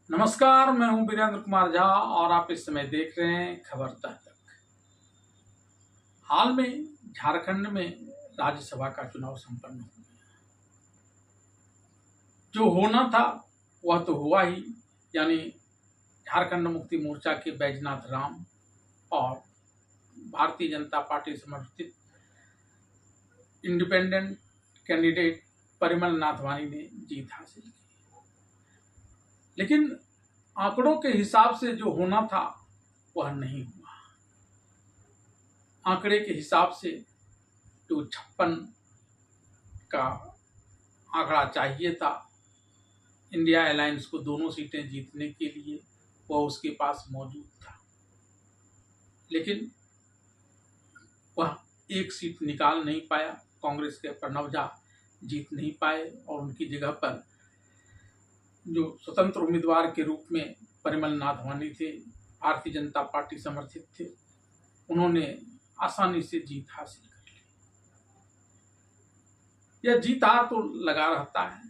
नमस्कार, मैं हूं वीरेंद्र कुमार झा और आप इस समय देख रहे हैं खबर तक। हाल में झारखंड में राज्यसभा का चुनाव संपन्न हो गया। जो होना था वह तो हुआ ही, यानी झारखंड मुक्ति मोर्चा के बैजनाथ राम और भारतीय जनता पार्टी समर्थित इंडिपेंडेंट कैंडिडेट परिमल नाथवानी ने जीत हासिल की। लेकिन आंकड़ों के हिसाब से जो होना था वह नहीं हुआ। आंकड़े के हिसाब से जो 56 का आंकड़ा चाहिए था इंडिया अलायंस को दोनों सीटें जीतने के लिए, वह उसके पास मौजूद था, लेकिन वह एक सीट निकाल नहीं पाया। कांग्रेस के प्रणव झा जीत नहीं पाए और उनकी जगह पर जो स्वतंत्र उम्मीदवार के रूप में परिमल नाथवानी थे, भारतीय जनता पार्टी समर्थित थे, उन्होंने आसानी से जीत हासिल कर ली। यह जीत हार तो लगा रहता है,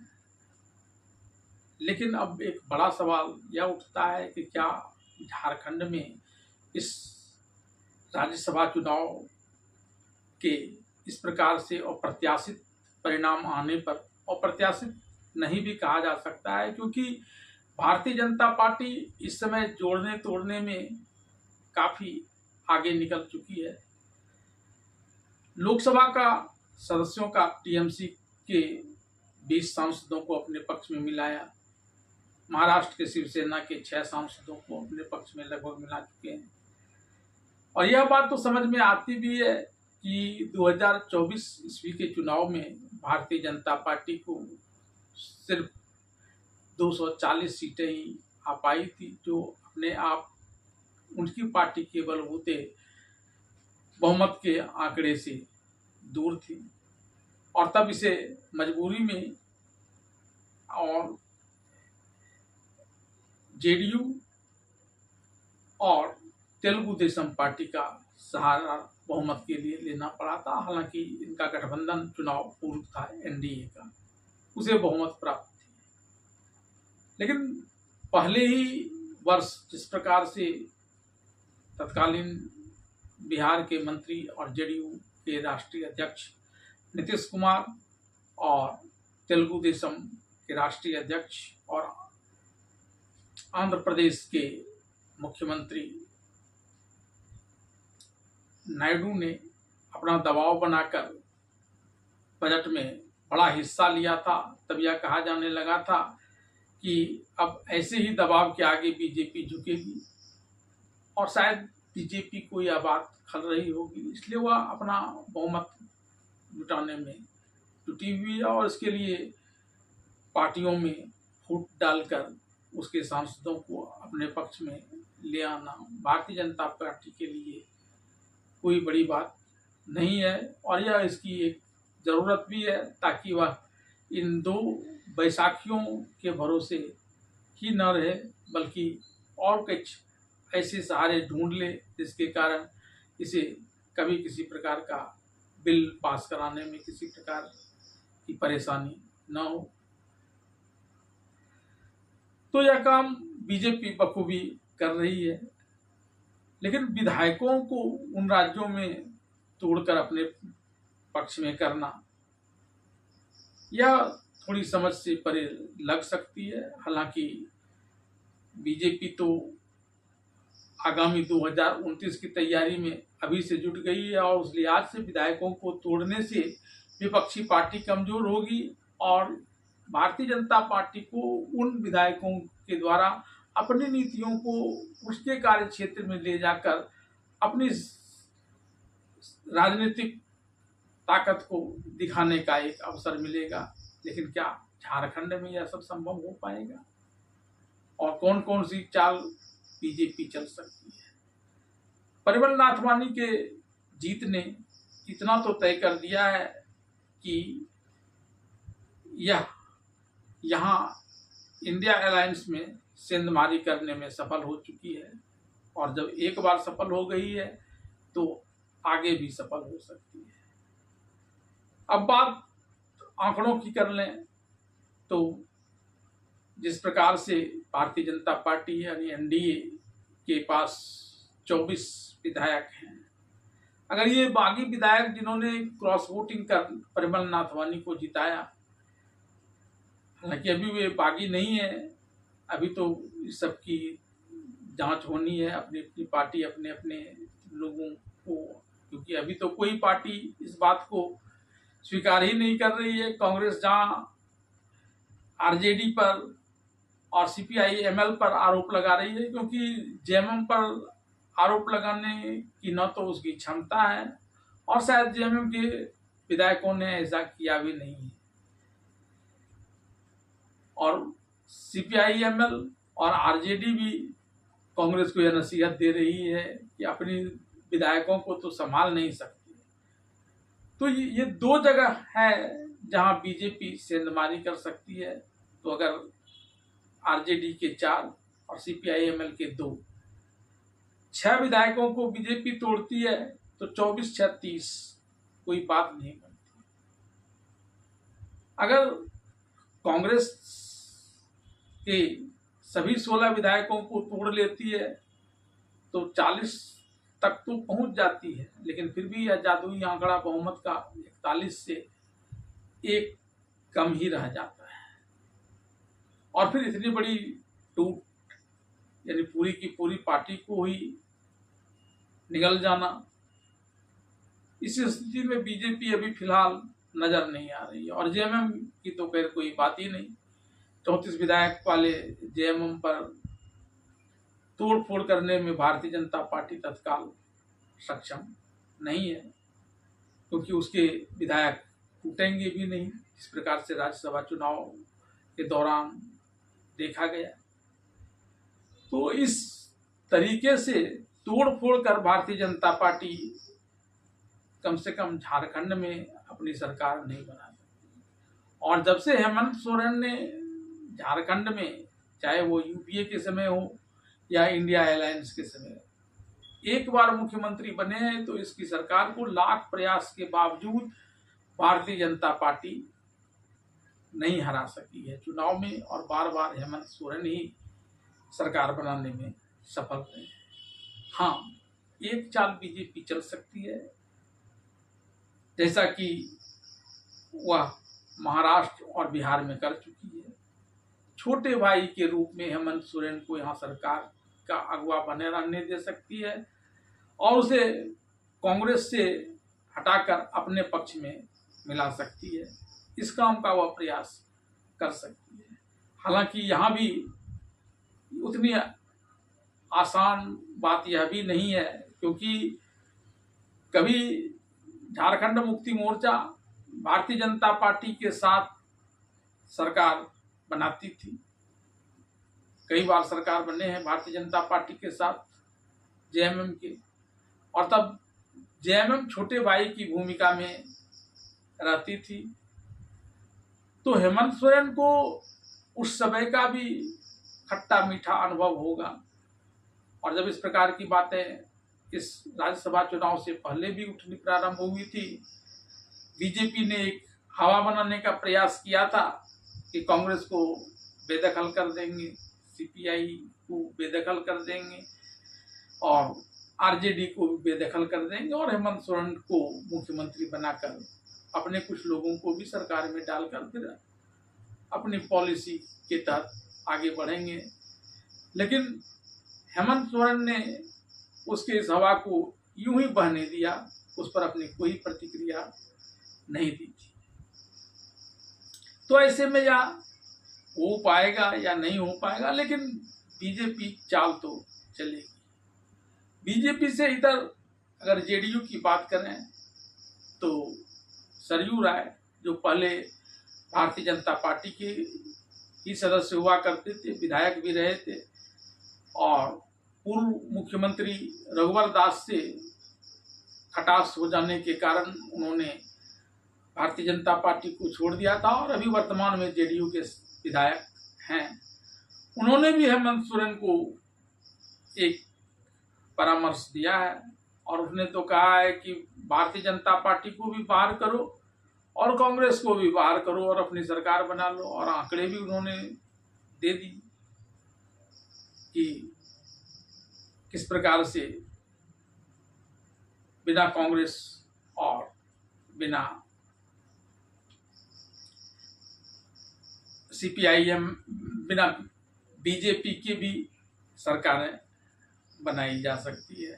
लेकिन अब एक बड़ा सवाल यह उठता है कि क्या झारखंड में इस राज्यसभा चुनाव के इस प्रकार से अप्रत्याशित परिणाम आने पर, अप्रत्याशित नहीं भी कहा जा सकता है, क्योंकि भारतीय जनता पार्टी इस समय जोड़ने तोड़ने में काफी आगे निकल चुकी है। लोकसभा का सदस्यों का टीएमसी के 20 सांसदों को अपने पक्ष में मिलाया, महाराष्ट्र के शिवसेना के 6 सांसदों को अपने पक्ष में लगभग मिला चुके हैं। और यह बात तो समझ में आती भी है कि 2024 ईस्वी के चुनाव में भारतीय जनता पार्टी को सिर्फ 240 सीटें ही आ पाई थी, जो अपने आप उनकी पार्टी के बलबूते बहुमत के आंकड़े से दूर थी। और तब इसे मजबूरी में और जेडीयू और तेलुगु देशम पार्टी का सहारा बहुमत के लिए लेना पड़ा था। हालांकि इनका गठबंधन चुनाव पूर्व था एनडीए का, उसे बहुमत प्राप्त थी। लेकिन पहले ही वर्ष जिस प्रकार से तत्कालीन बिहार के मंत्री और जेडीयू के राष्ट्रीय अध्यक्ष नीतीश कुमार और तेलुगु देशम के राष्ट्रीय अध्यक्ष और आंध्र प्रदेश के मुख्यमंत्री नायडू ने अपना दबाव बनाकर बजट में बड़ा हिस्सा लिया था, तब यह कहा जाने लगा था कि अब ऐसे ही दबाव के आगे बीजेपी झुकेगी और शायद बीजेपी को यह बात खल रही होगी, इसलिए वह अपना बहुमत जुटाने में जुटी हुई है और इसके लिए पार्टियों में फूट डालकर उसके सांसदों को अपने पक्ष में ले आना भारतीय जनता पार्टी के लिए कोई बड़ी बात नहीं है। और यह इसकी एक जरूरत भी है, ताकि वह इन दो बैसाखियों के भरोसे ही न रहे, बल्कि और कुछ ऐसे सहारे ढूंढ ले जिसके कारण इसे कभी किसी प्रकार का बिल पास कराने में किसी प्रकार की परेशानी न हो। तो यह काम बीजेपी बखूबी कर रही है, लेकिन विधायकों को उन राज्यों में तोड़कर अपने पक्ष में करना यह थोड़ी समझ से परे लग सकती है। हालांकि बीजेपी तो आगामी 2029 की तैयारी में अभी से जुट गई है और उस लिहाज से विधायकों को तोड़ने से विपक्षी पार्टी कमजोर होगी और भारतीय जनता पार्टी को उन विधायकों के द्वारा अपनी नीतियों को उसके कार्य क्षेत्र में ले जाकर अपनी राजनीतिक ताकत को दिखाने का एक अवसर मिलेगा। लेकिन क्या झारखंड में यह सब संभव हो पाएगा और कौन कौन सी चाल बीजेपी चल सकती है? परिमल नाथवानी के जीत ने इतना तो तय कर दिया है कि यह यहाँ इंडिया अलायंस में सेंधमारी करने में सफल हो चुकी है और जब एक बार सफल हो गई है तो आगे भी सफल हो सकती है। अब बात आंकड़ों की कर लें तो जिस प्रकार से भारतीय जनता पार्टी यानी एनडीए के पास 24 विधायक हैं, अगर ये बागी विधायक जिन्होंने क्रॉस वोटिंग कर परिमल नाथवानी को जिताया, हालांकि अभी वे बागी नहीं है, अभी तो इस सब की जांच होनी है, अपनी अपनी पार्टी अपने अपने लोगों को, क्योंकि अभी तो कोई पार्टी इस बात को स्वीकार ही नहीं कर रही है। कांग्रेस जहां आरजेडी पर और सीपीआई-एमएल पर आरोप लगा रही है, क्योंकि जेएमएम पर आरोप लगाने की न तो उसकी क्षमता है और शायद जेएमएम के विधायकों ने ऐसा किया भी नहीं है। और सीपीआई-एमएल और आरजेडी भी कांग्रेस को यह नसीहत दे रही है कि अपनी विधायकों को तो संभाल नहीं सकती। तो ये दो जगह है जहां बीजेपी सेंधमारी कर सकती है। तो अगर आरजेडी के 4 और सीपीआई-एमएल के 2, 6 विधायकों को बीजेपी तोड़ती है तो 24-36 कोई बात नहीं बनती। अगर कांग्रेस के सभी 16 विधायकों को तोड़ लेती है तो 40 तक तो पहुंच जाती है, लेकिन फिर भी यह जादुई आंकड़ा बहुमत का 41 से 1 कम ही रह जाता है। और फिर इतनी बड़ी टूट, यानी पूरी की पूरी पार्टी को ही निगल जाना, इस स्थिति में बीजेपी अभी फिलहाल नजर नहीं आ रही है। और जेएमएम की तो खैर कोई बात ही नहीं, 34 विधायक वाले जेएमएम पर तोड़ फोड़ करने में भारतीय जनता पार्टी तत्काल सक्षम नहीं है, क्योंकि उसके विधायक टूटेंगे भी नहीं, इस प्रकार से राज्यसभा चुनाव के दौरान देखा गया। तो इस तरीके से तोड़ फोड़ कर भारतीय जनता पार्टी कम से कम झारखंड में अपनी सरकार नहीं बना सकती। और जब से हेमंत सोरेन ने झारखंड में, चाहे वो यूपीए के समय हो या इंडिया अलायंस के समय, एक बार मुख्यमंत्री बने हैं, तो इसकी सरकार को लाख प्रयास के बावजूद भारतीय जनता पार्टी नहीं हरा सकी है चुनाव में, और बार बार हेमंत सोरेन ही सरकार बनाने में सफल रहे हैं। हाँ, एक चाल बीजेपी चल सकती है, जैसा कि वह महाराष्ट्र और बिहार में कर चुकी है। छोटे भाई के रूप में हेमंत सोरेन को यहाँ सरकार का अगुवा बने रहने दे सकती है और उसे कांग्रेस से हटाकर अपने पक्ष में मिला सकती है। इस काम का वह प्रयास कर सकती है। हालांकि यहाँ भी उतनी आसान बात यह भी नहीं है, क्योंकि कभी झारखंड मुक्ति मोर्चा भारतीय जनता पार्टी के साथ सरकार बनाती थी, कई बार सरकार बने हैं भारतीय जनता पार्टी के साथ जेएमएम के, और तब जेएमएम छोटे भाई की भूमिका में रहती थी। तो हेमंत सोरेन को उस समय का भी खट्टा मीठा अनुभव होगा। और जब इस प्रकार की बातें इस राज्यसभा चुनाव से पहले भी उठनी प्रारंभ हुई थी, बीजेपी ने एक हवा बनाने का प्रयास किया था कि कांग्रेस को बेदखल कर देंगे, सीपीआई को बेदखल कर देंगे और आरजेडी को बेदखल कर देंगे, और हेमंत सोरेन को मुख्यमंत्री बनाकर अपने कुछ लोगों को भी सरकार में डालकर फिर अपनी पॉलिसी के तहत आगे बढ़ेंगे। लेकिन हेमंत सोरेन ने उसके इस हवा को यूं ही बहने दिया, उस पर अपनी कोई प्रतिक्रिया नहीं दी थी। तो ऐसे में या हो पाएगा या नहीं हो पाएगा, लेकिन बीजेपी चाल तो चलेगी। बीजेपी से इधर अगर जेडीयू की बात करें तो सरयू राय, जो पहले भारतीय जनता पार्टी के ही सदस्य हुआ करते थे, विधायक भी रहे थे, और पूर्व मुख्यमंत्री रघुवर दास से खटास हो जाने के कारण उन्होंने भारतीय जनता पार्टी को छोड़ दिया था और अभी वर्तमान में जेडीयू के विधायक हैं। उन्होंने भी हेमंत सोरेन को एक परामर्श दिया है और उसने तो कहा है कि भारतीय जनता पार्टी को भी बाहर करो और कांग्रेस को भी बाहर करो और अपनी सरकार बना लो। और आंकड़े भी उन्होंने दे दी कि किस प्रकार से बिना कांग्रेस और बिना सीपीआईएम, बिना बीजेपी के भी सरकारें बनाई जा सकती है।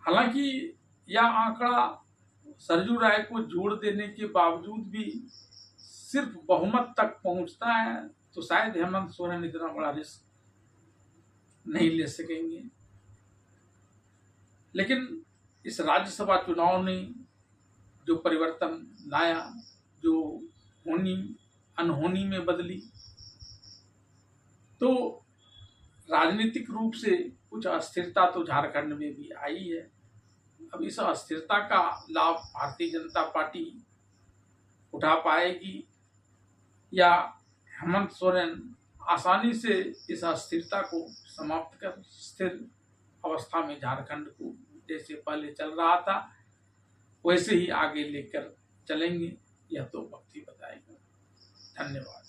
हालांकि यह आंकड़ा सरयू राय को जोड़ देने के बावजूद भी सिर्फ बहुमत तक पहुंचता है, तो शायद हेमंत सोरेन इतना बड़ा रिस्क नहीं ले सकेंगे। लेकिन इस राज्यसभा चुनाव ने जो परिवर्तन लाया, जो होनी अनहोनी में बदली, तो राजनीतिक रूप से कुछ अस्थिरता तो झारखंड में भी आई है। अब इस अस्थिरता का लाभ भारतीय जनता पार्टी उठा पाएगी या हेमंत सोरेन आसानी से इस अस्थिरता को समाप्त कर स्थिर अवस्था में झारखंड को जैसे पहले चल रहा था वैसे ही आगे लेकर चलेंगे, यह तो वक्त ही बताएगा। धन्यवाद।